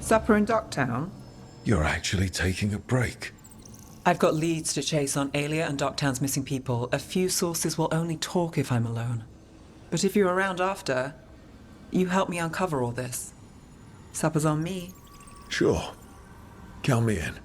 Supper in Docktown? You're actually taking a break. I've got leads to chase on Alia and Docktown's missing people. A few sources will only talk if I'm alone. But if you're around after, you help me uncover all this. Supper's on me. Sure. Count me in.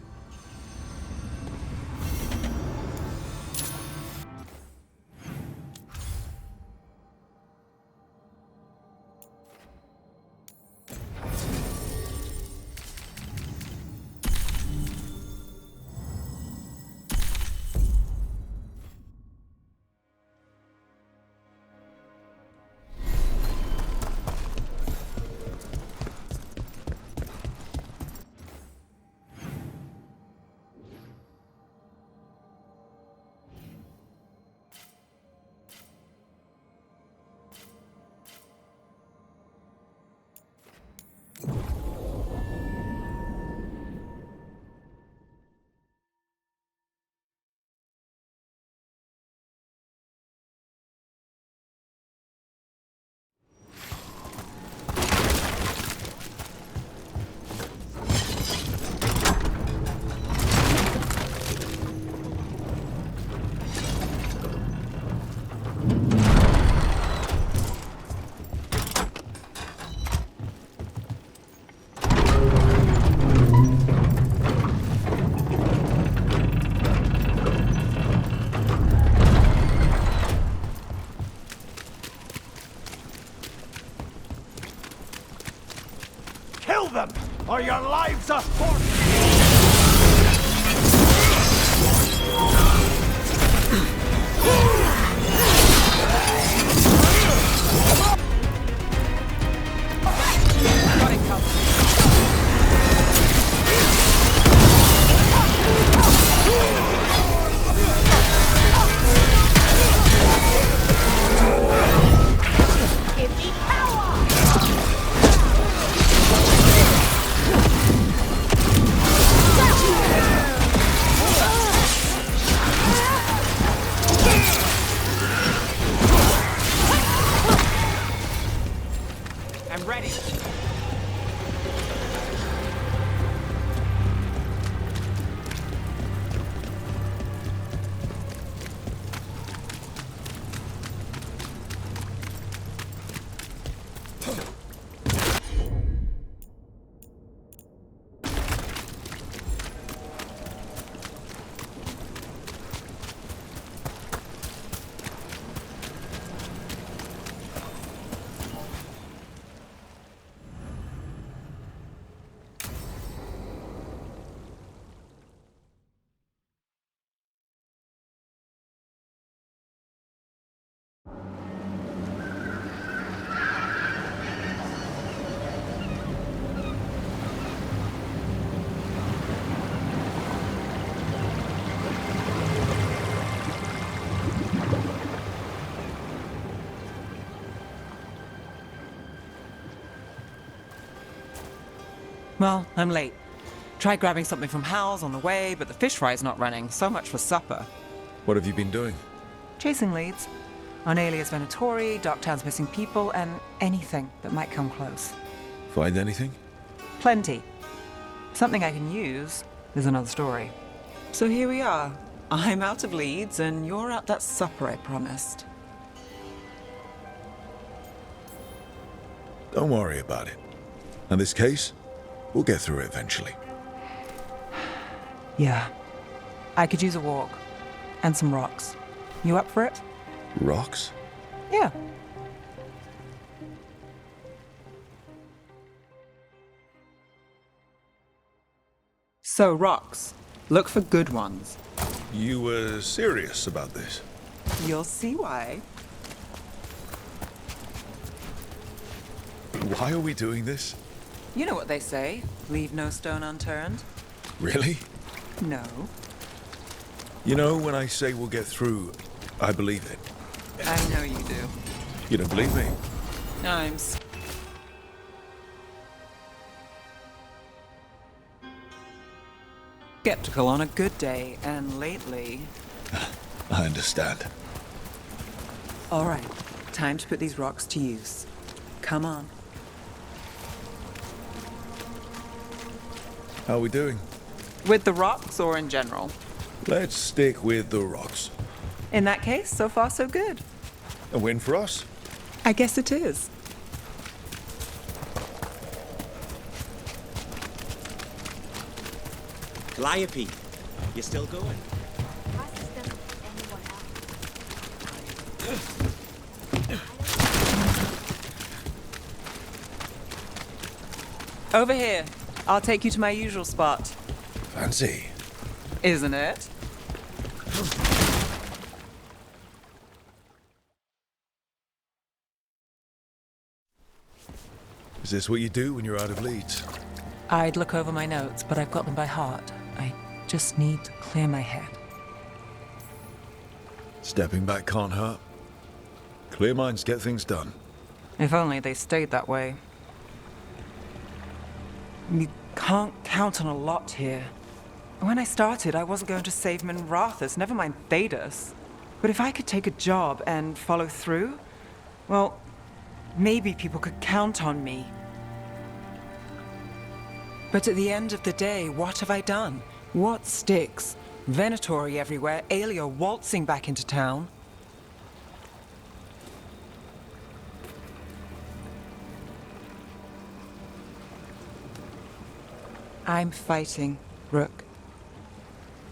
Or your lives are forfeit! Well, I'm late. Tried grabbing something from Hal's on the way, but the fish fry's not running. So much for supper. What have you been doing? Chasing leads. On Alias Venatori, Docktown's missing people, and anything that might come close. Find anything? Plenty. Something I can use is another story. So here we are. I'm out of leads, and you're at that supper I promised. Don't worry about it. In this case, we'll get through it eventually. Yeah. I could use a walk. And some rocks. You up for it? Rocks? Yeah. So, rocks. Look for good ones. You were serious about this? You'll see why. Why are we doing this? You know what they say. Leave no stone unturned. Really? No. You know, when I say we'll get through, I believe it. I know you do. You don't believe me? I'm skeptical on a good day, and lately... I understand. All right, time to put these rocks to use. Come on. How are we doing? With the rocks or in general? Let's stick with the rocks. In that case, so far so good. A win for us? I guess it is. Calliope, you still going? Over here. I'll take you to my usual spot. Fancy. Isn't it? Is this what you do when you're out of leads? I'd look over my notes, but I've got them by heart. I just need to clear my head. Stepping back can't hurt. Clear minds get things done. If only they stayed that way. You can't count on a lot here. When I started, I wasn't going to save Minrathus, never mind Thedas. But if I could take a job and follow through, well, maybe people could count on me. But at the end of the day, what have I done? What sticks? Venatori everywhere, Aelia waltzing back into town. I'm fighting, Rook.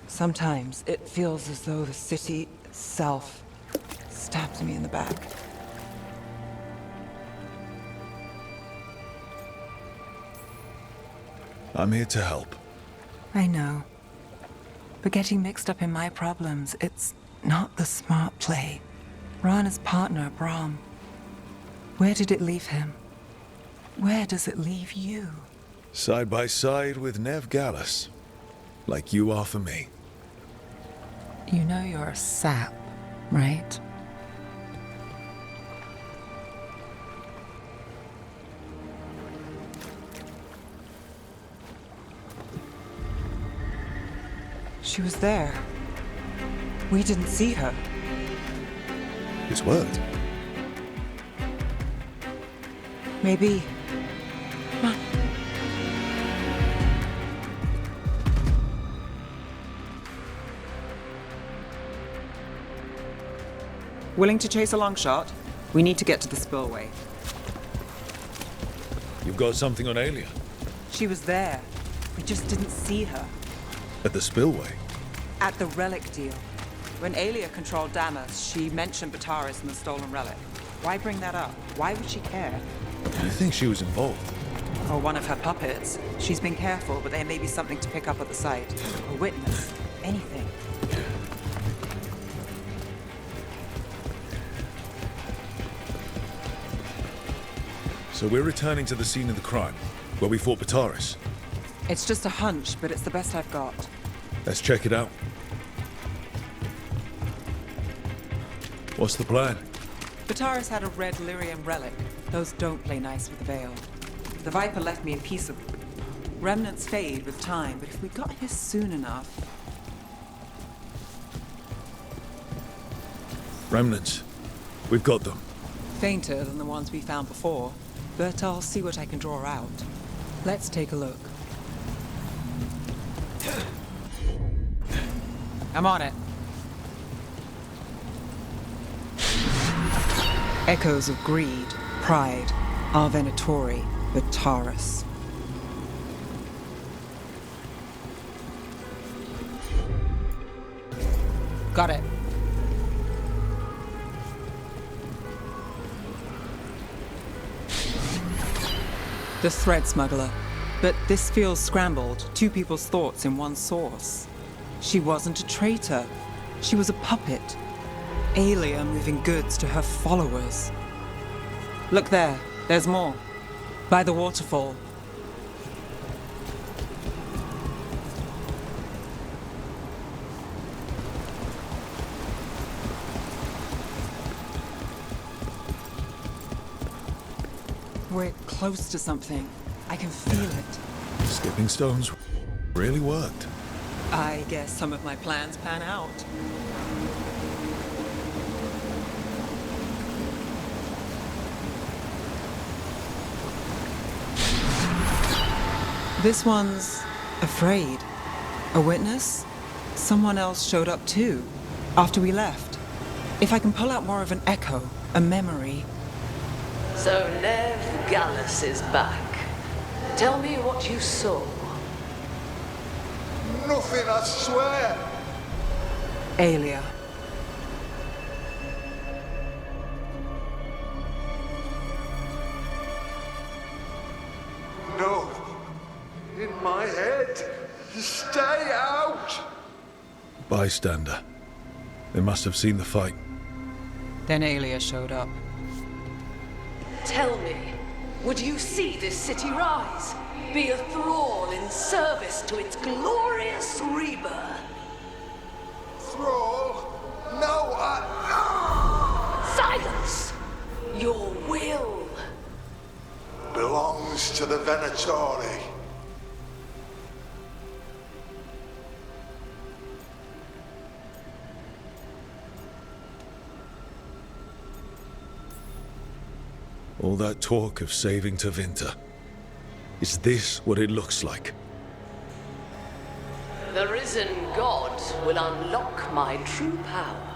Sometimes it feels as though the city itself stabs me in the back. I'm here to help. I know. But getting mixed up in my problems, it's not the smart play. Rana's partner, Brahm. Where did it leave him? Where does it leave you? Side by side with Nev Gallus. Like you are for me. You know you're a sap, right? She was there. We didn't see her. His word. Maybe. Come on. Willing to chase a long shot? We need to get to the spillway. You've got something on Aelia? She was there. We just didn't see her. At the spillway? At the relic deal. When Aelia controlled Damas, she mentioned Bataris and the stolen relic. Why bring that up? Why would she care? I think she was involved. Or one of her puppets. She's been careful, but there may be something to pick up at the site. A witness. Anything. So we're returning to the scene of the crime, where we fought Bataris. It's just a hunch, but it's the best I've got. Let's check it out. What's the plan? Bataris had a red lyrium relic. Those don't play nice with the Veil. The Viper left me a piece of... Remnants fade with time, but if we got here soon enough... Remnants. We've got them. Fainter than the ones we found before, but I'll see what I can draw out. Let's take a look. I'm on it. Echoes of greed, pride, Venatori, Bataris. Got it. The thread smuggler. But this feels scrambled. Two people's thoughts in one source. She wasn't a traitor. She was a puppet. Aelia moving goods to her followers. Look there. There's more. By the waterfall. We're close to something. I can feel it. Skipping stones really worked. I guess some of my plans pan out. This one's Afraid? A witness? Someone else showed up too, after we left. If I can pull out more of an echo, a memory... So Nev Gallus is back. Tell me what you saw. Nothing, I swear. Aelia. No. In my head. Stay out. Bystander. They must have seen the fight. Then Aelia showed up. Tell me, would you see this city rise? Be a thrall in service to its glorious rebirth? Thrall? No, Silence! Your will belongs to the Venatori. All that talk of saving Tevinter. Is this what it looks like? The risen god will unlock my true power.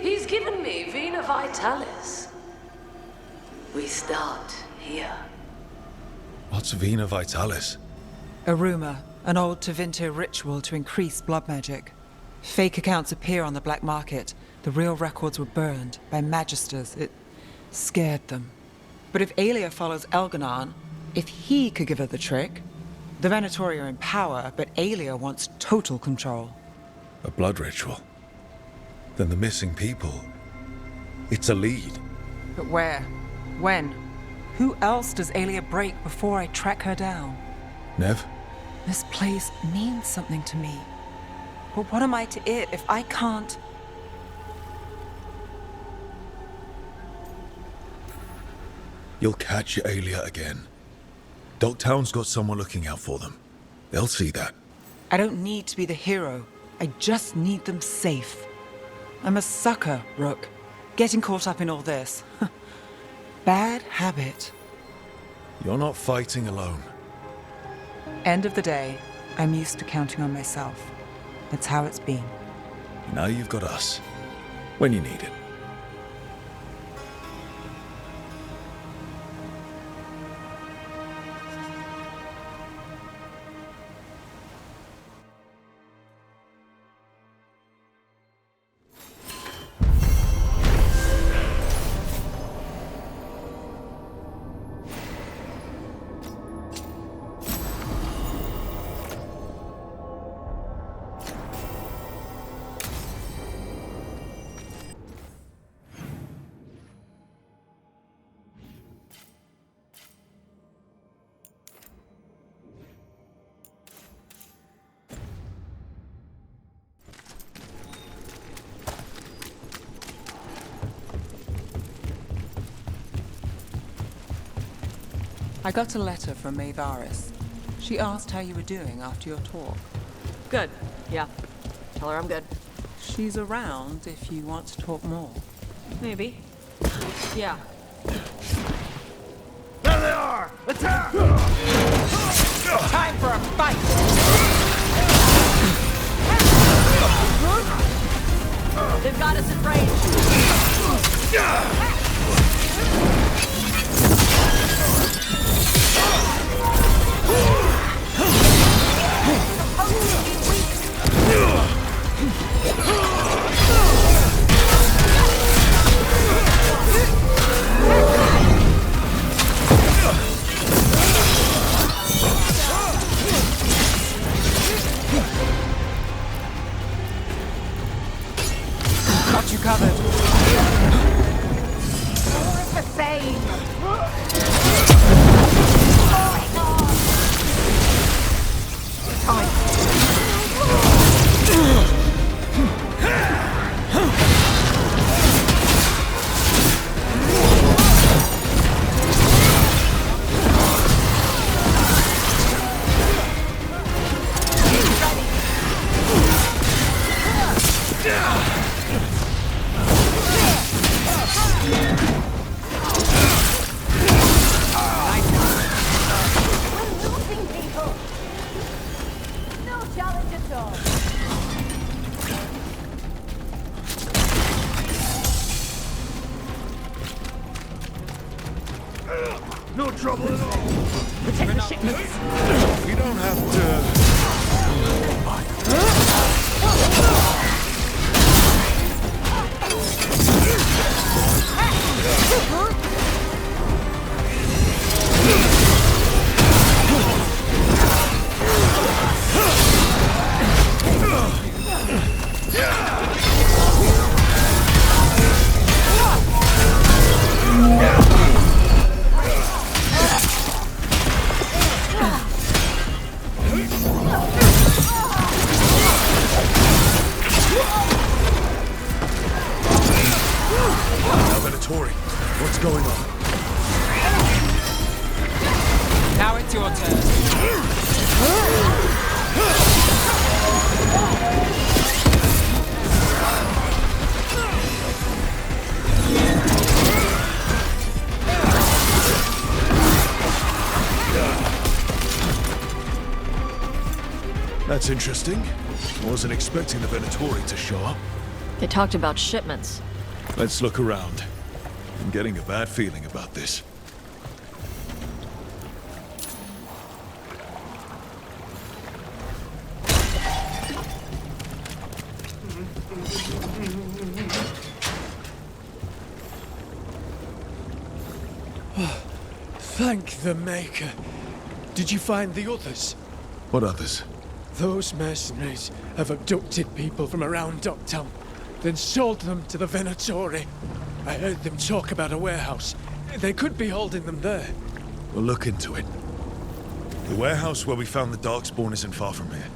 He's given me Vena Vitalis. We start here. What's Vena Vitalis? A rumor, an old Tevinter ritual to increase blood magic. Fake accounts appear on the black market. The real records were burned by magisters. It scared them. But if Aelia follows Elganon, if he could give her the trick, the Venatori are in power, but Aelia wants total control. A blood ritual? Then the missing people... It's a lead. But where? When? Who else does Aelia break before I track her down? Nev? This place means something to me. But what am I to it if I can't... You'll catch Aelia again. Dogtown's got someone looking out for them. They'll see that. I don't need to be the hero. I just need them safe. I'm a sucker, Rook. Getting caught up in all this. Bad habit. You're not fighting alone. End of the day, I'm used to counting on myself. That's how it's been. Now you've got us. When you need it. I got a letter from Maevaris. She asked how you were doing after your talk. Good. Yeah. Tell her I'm good. She's around if you want to talk more. Maybe. Yeah. There they are! Attack! Time for a fight! They've got us at range. Got you covered. More of the same. trouble at all. Protect the shipments. We don't have to... What's going on? Now it's your turn. That's interesting. Wasn't expecting the Venatori to show up. They talked about shipments. Let's look around. I'm getting a bad feeling about this. Thank the Maker. Did you find the others? What others? Those mercenaries have abducted people from around Docktown, then sold them to the Venatori. I heard them talk about a warehouse. They could be holding them there. We'll look into it. The warehouse where we found the Darkspawn isn't far from here.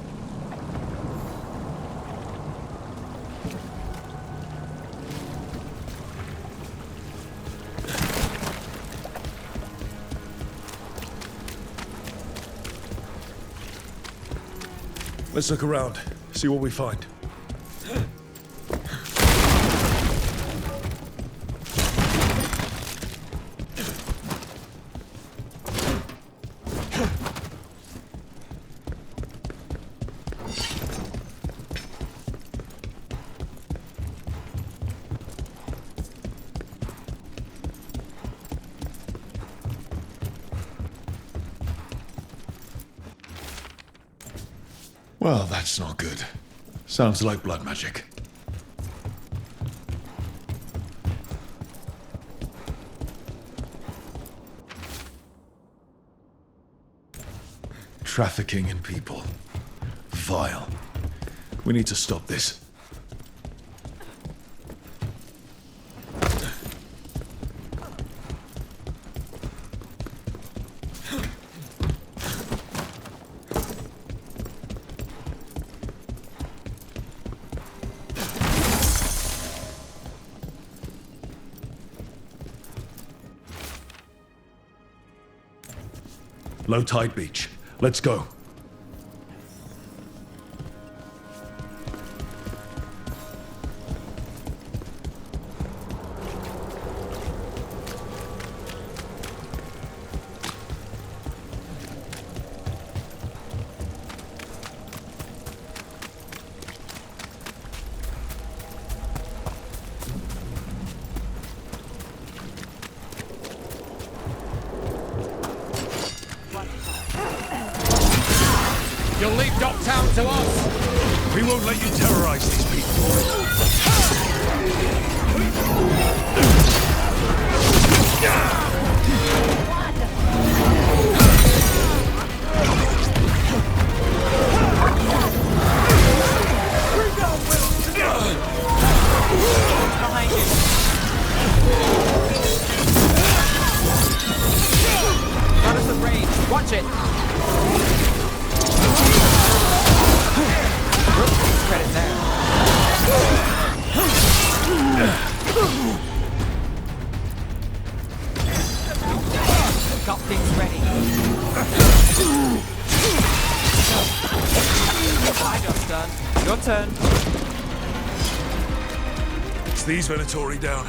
Let's look around, see what we find. Well, that's not good. Sounds like blood magic. Trafficking in people. Vile. We need to stop this. Low tide beach. Let's go. You'll leave Docktown to us! We won't let you terrorize these people. Behind you. Got us at range. Watch it. Credit there. Got things ready. I just done. Your turn. It's these Venatori down.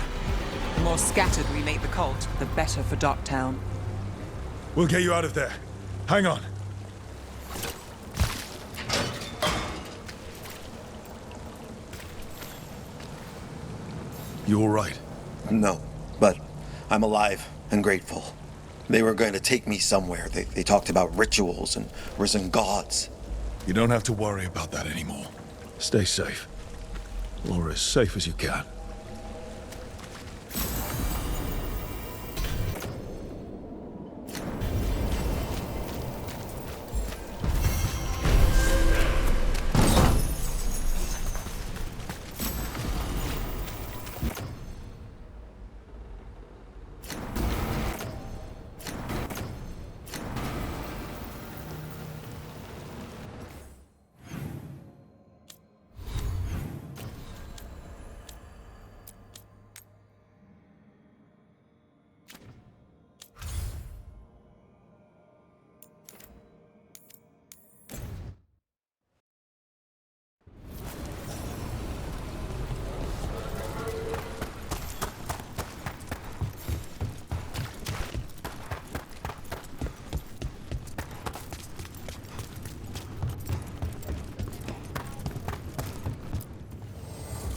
The more scattered we make the cult, the better for Docktown. We'll get you out of there. Hang on. You all right? No, but I'm alive and grateful. They were going to take me somewhere. They talked about rituals and risen gods. You don't have to worry about that anymore. Stay safe. Or as safe as you can.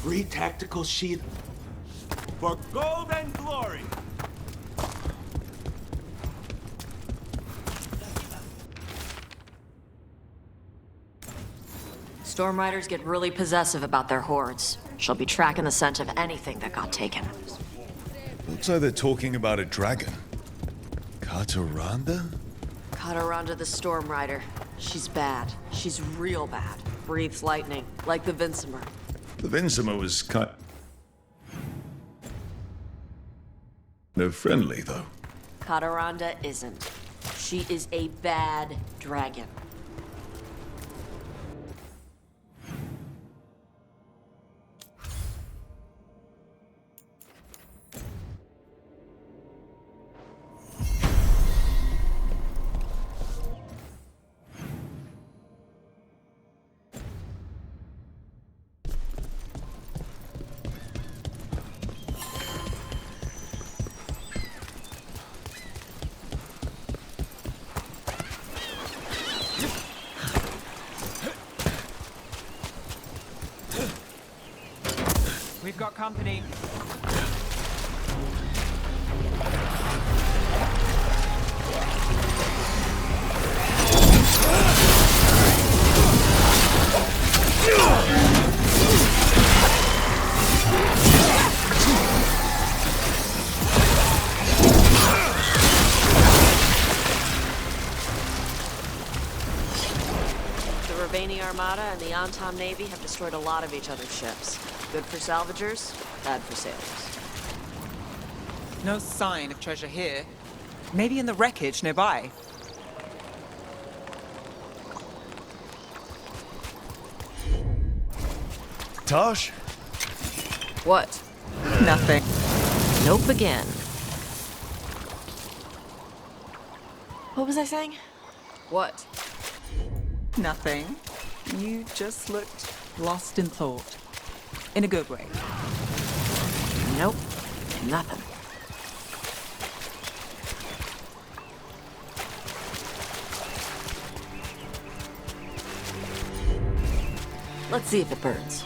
Free tactical shield for gold and glory. Storm Riders get really possessive about their hordes. She'll be tracking the scent of anything that got taken. Looks like they're talking about a dragon. Kataranda? Kataranda the Storm Rider. She's bad. She's real bad. Breathes lightning, like the Vinsimer. The Vinsima was kind of friendly, though. Kataranda isn't. She is a bad dragon. We've got company. The Ravani Armada and the Anton Navy have destroyed a lot of each other's ships. Good for salvagers, bad for sailors. No sign of treasure here. Maybe in the wreckage nearby. Tosh? What? Nothing. Nope again. What was I saying? What? Nothing. You just looked lost in thought. In a good way. Nope. Nothing. Let's see if it burns.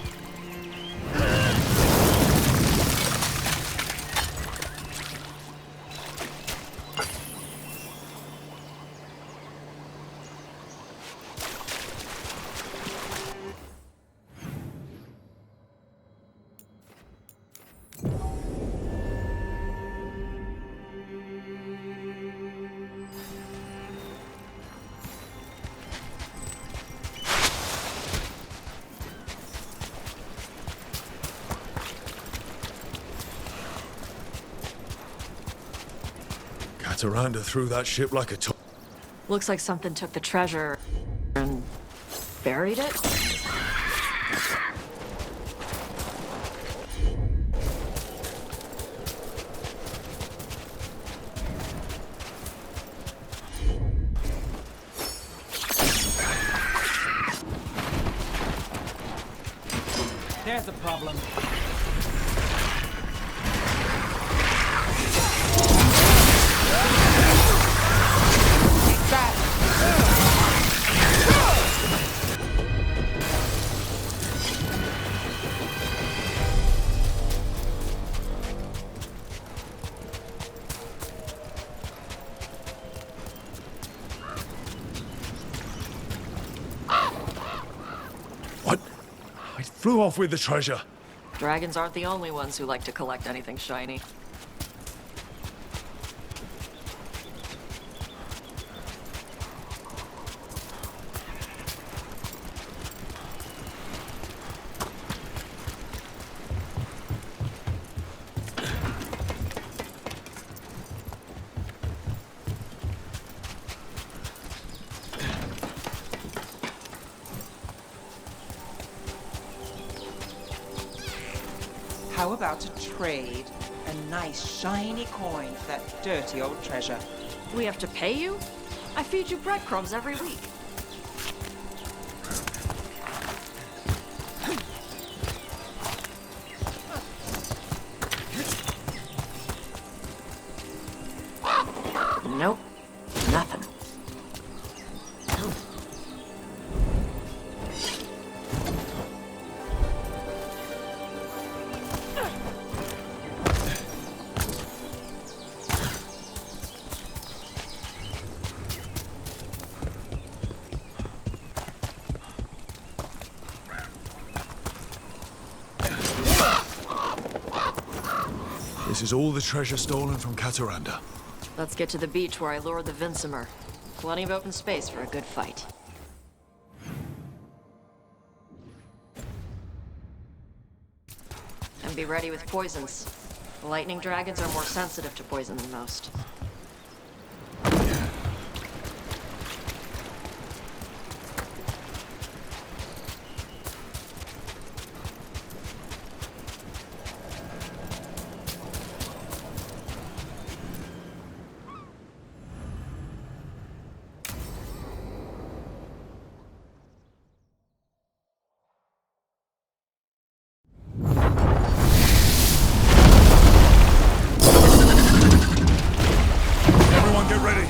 Kataranda threw that ship like a top. Looks like something took the treasure and buried it. There's a problem. Take that. Flew off with the treasure. Dragons aren't the only ones who like to collect anything shiny. How about a trade? A nice shiny coin for that dirty old treasure. We have to pay you? I feed you breadcrumbs every week. Nope. Nothing. This is all the treasure stolen from Kataranda. Let's get to the beach where I lured the Vinsimer. Plenty of open space for a good fight. And be ready with poisons. Lightning dragons are more sensitive to poison than most. Everyone get ready.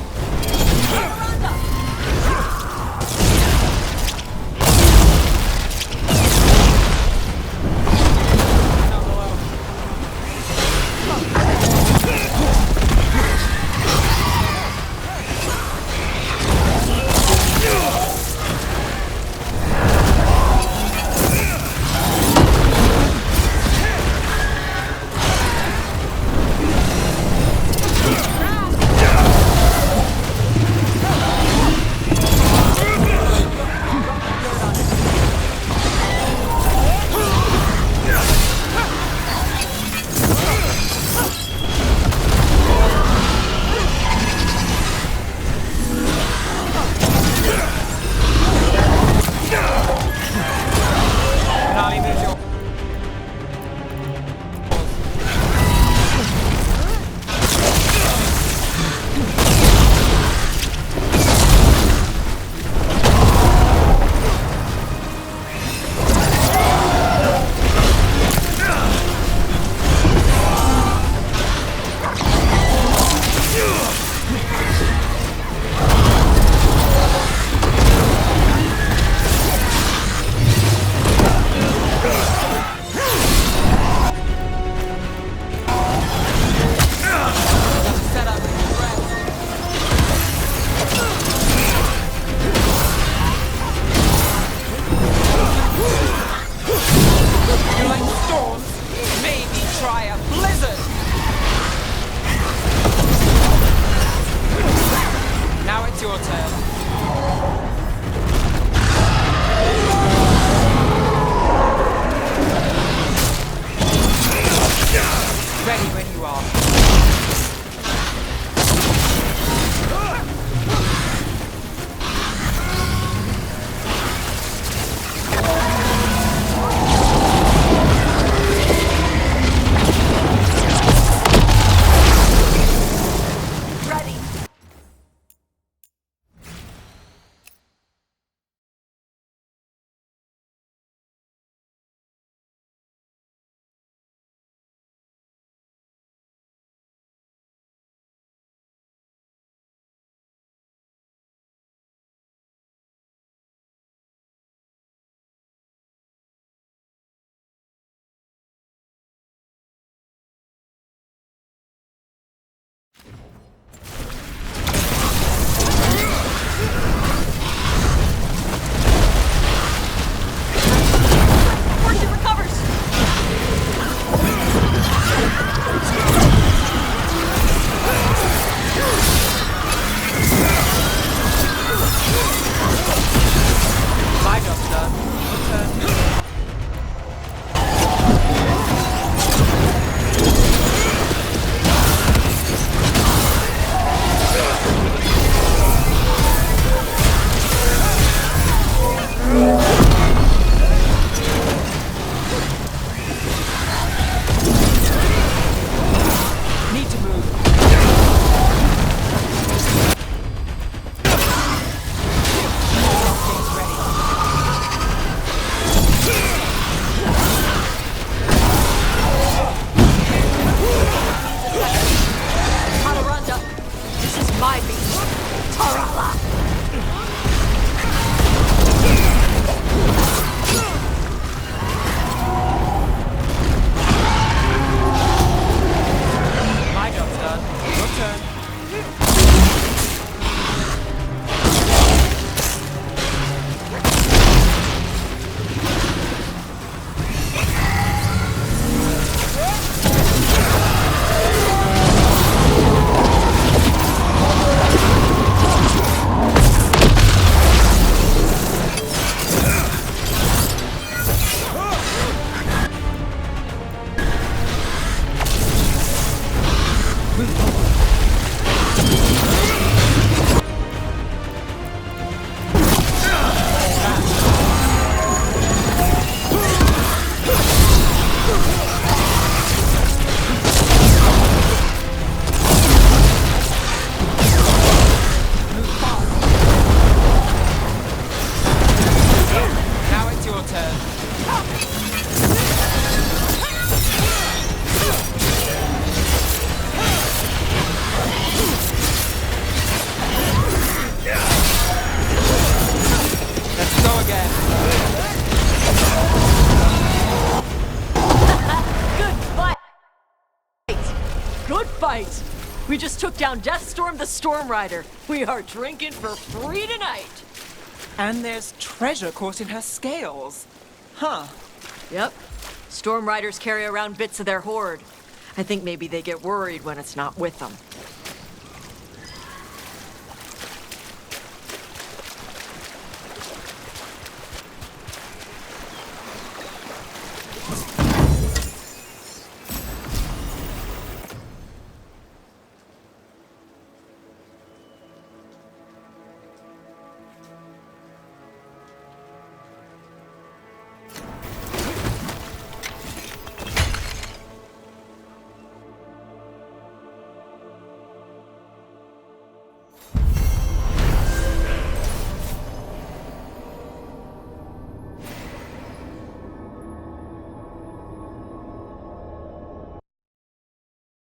your turn. Ready when you are. Now it's your turn. Let's go again. Good fight! Good fight! We just took down Deathstorm the Storm Rider. We are drinking for free tonight. And there's treasure caught in her scales. Huh. Yep. Storm Riders carry around bits of their hoard. I think maybe they get worried when it's not with them.